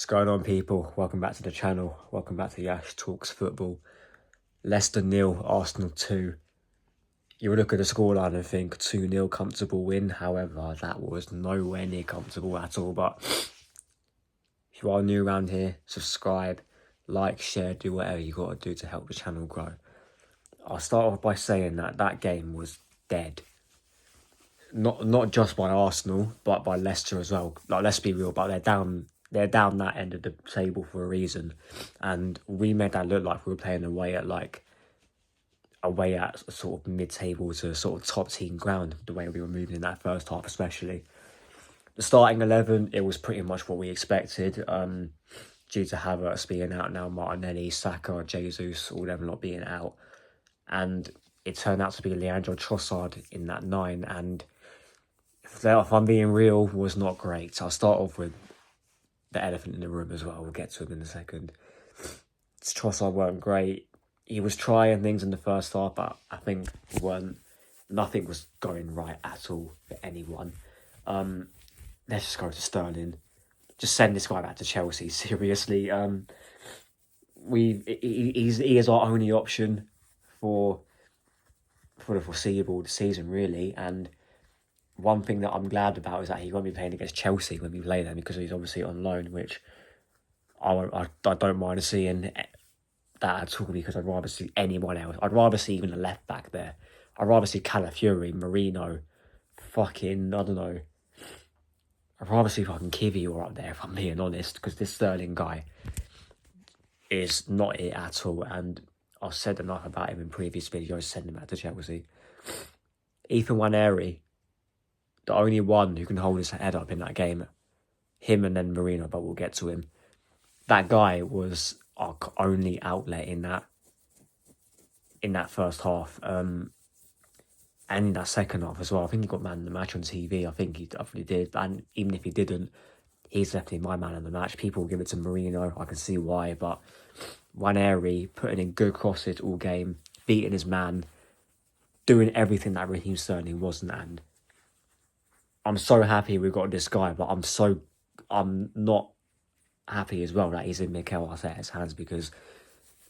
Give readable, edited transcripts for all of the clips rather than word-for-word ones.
What's going on, people? Welcome back to the channel. Welcome back to Yash Talks Football. Leicester 0, Arsenal 2. You would look at the scoreline and think 2-0 comfortable win. However, that was nowhere near comfortable at all. But if you are new around here, subscribe, like, share, do whatever you got to do to help the channel grow. I'll start off by saying that game was dead. Not just by Arsenal, but by Leicester as well. Like, let's be real, but they're down that end of the table for a reason, and we made that look like we were playing away at sort of mid-table to sort of top team ground. The way we were moving in that first half, especially the starting 11, it was pretty much what we expected. Due to Havertz being out now, Martinelli, Saka, Jesus, all them not being out, and it turned out to be Leandro Trossard in that 9, and if I'm being real, was not great. I'll start off with the elephant in the room as well. We'll get to him in a second. Trossard weren't great. He was trying things in the first half, but I think nothing was going right at all for anyone. Let's just go to Sterling. Just send this guy back to Chelsea. Seriously, he is our only option for the foreseeable season, really. And one thing that I'm glad about is that he won't be playing against Chelsea when we play them, because he's obviously on loan, which I don't mind seeing that at all, because I'd rather see anyone else. I'd rather see even a left back there. I'd rather see Calafiori, Marino, fucking, I don't know. I'd rather see fucking Kivior up there, if I'm being honest, because this Sterling guy is not it at all, and I've said enough about him in previous videos, sending him back to Chelsea. Ethan Nwaneri, the only one who can hold his head up in that game, him and then Marino, but we'll get to him. That guy was our only outlet in that first half, and in that second half as well. I think he got man of the match on TV. I think he definitely did, and even if he didn't, he's definitely my man of the match. People will give it to Marino. I can see why, but Nwaneri putting in good crosses all game, beating his man, doing everything that Raheem Sterling wasn't, and I'm so happy we got this guy, but I'm not happy as well that he's in Mikel Arteta's hands, because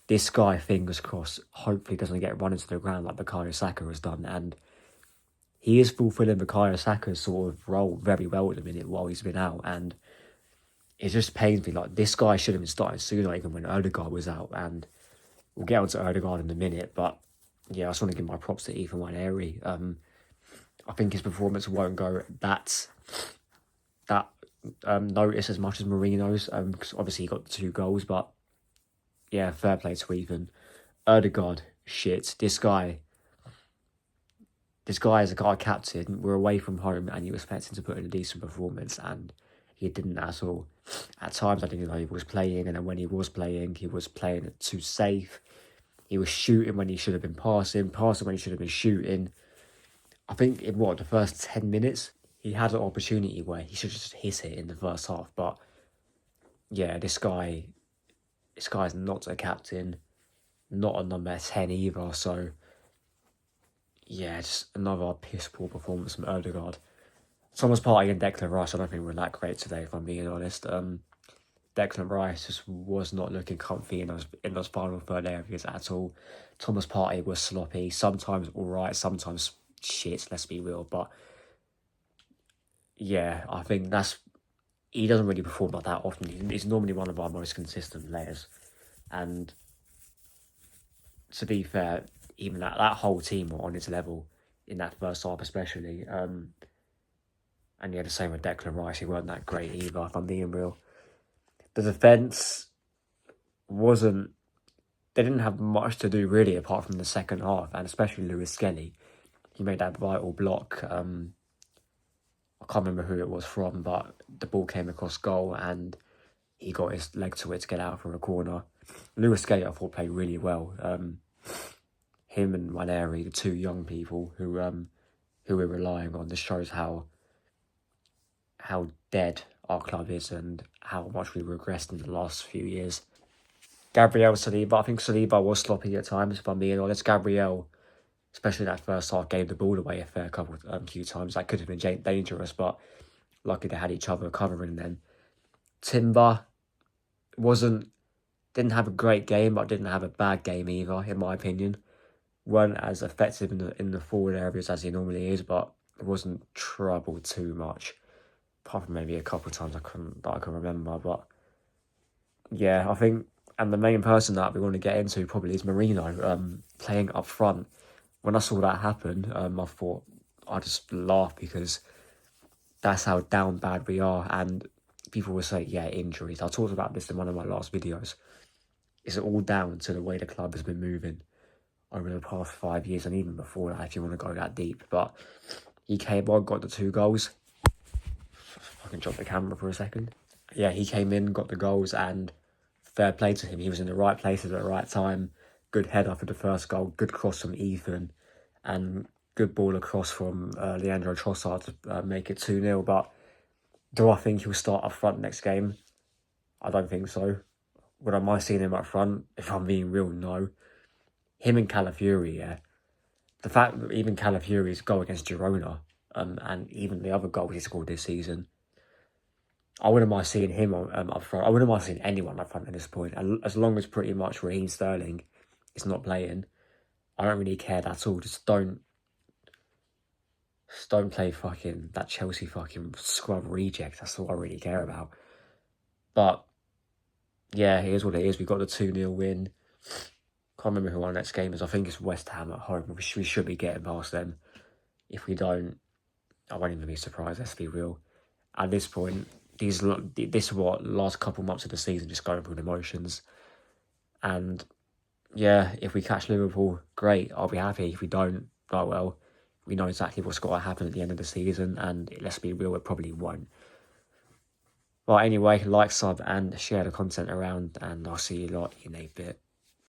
this guy, fingers crossed, hopefully doesn't get run into the ground like Bukayo Saka has done, and he is fulfilling Bukayo Saka's sort of role very well at the minute while he's been out, and it just pains me. Like, this guy should have been starting sooner, even when Odegaard was out, and we'll get onto Odegaard in a minute, but yeah, I just want to give my props to Ethan Nwaneri. I think his performance won't go that notice as much as Marino's, because obviously he got the 2 goals, but yeah, fair play to Ethan. Odegaard, shit. This guy is a guy captain. We're away from home, and you expect him to put in a decent performance, and he didn't at all. At times, I didn't know he was playing, and then when he was playing it too safe. He was shooting when he should have been passing when he should have been shooting. I think in the first 10 minutes, he had an opportunity where he should just hit it in the first half. But yeah, this guy's not a captain, not a number 10 either. So yeah, just another piss poor performance from Odegaard. Thomas Partey and Declan Rice, I don't think were that great today, if I'm being honest. Declan Rice just was not looking comfy in those final third areas at all. Thomas Partey was sloppy, sometimes all right, sometimes shit, let's be real. But yeah, I think he doesn't really perform like that often. He's normally one of our most consistent players, and to be fair, even that whole team were on his level in that first half, especially. And yeah, the same with Declan Rice. He weren't that great either, if I'm being real. The defence they didn't have much to do really, apart from the second half, and especially Lewis Skelly. He made that vital block. I can't remember who it was from, but the ball came across goal and he got his leg to it to get out from a corner. Lewis Skelly, I thought, played really well. Him and Nwaneri, the 2 young people who we're relying on, this shows how dead our club is and how much we regressed in the last few years. Gabriel Saliba, I think Saliba was sloppy at times, if I'm being honest. Gabriel, especially that first half, gave the ball away a few times. That could have been dangerous, but lucky they had each other covering them. Timber, didn't have a great game, but didn't have a bad game either, in my opinion. Weren't as effective in the forward areas as he normally is, but it wasn't trouble too much. Apart from maybe a couple of times that I can remember. But yeah, I think, and the main person that we want to get into probably is Marino, playing up front. When I saw that happen, I thought I just laughed because that's how down bad we are. And people will say, yeah, injuries. I talked about this in one of my last videos. It's all down to the way the club has been moving over the past 5 years, and even before that, if you want to go that deep. But he came on, got the 2 goals. I can drop the camera for a second. Yeah, he came in, got the goals, and fair play to him. He was in the right places at the right time. Good header for the first goal, good cross from Ethan, and good ball across from Leandro Trossard to make it 2-0. But do I think he'll start up front next game? I don't think so. Would I mind seeing him up front? If I'm being real, no. Him and Calafiori, yeah. The fact that even Calafiori's goal against Girona, and even the other goals he scored this season, I wouldn't mind seeing him up front. I wouldn't mind seeing anyone up front at this point. And as long as pretty much Raheem Sterling is not playing, I don't really care at all. Just don't play fucking that Chelsea fucking scrub reject. That's all I really care about. But yeah, it is what it is. We got the 2-0 win. Can't remember who our next game is. I think it's West Ham at home. We should be getting past them. If we don't, I won't even be surprised. Let's be real. At this point, this is what last couple months of the season, just going through the motions. And yeah, if we catch Liverpool, great. I'll be happy. If we don't, oh well. We know exactly what's got to happen at the end of the season, and let's be real, it probably won't. Well, anyway, like, sub, and share the content around, and I'll see you lot in a bit.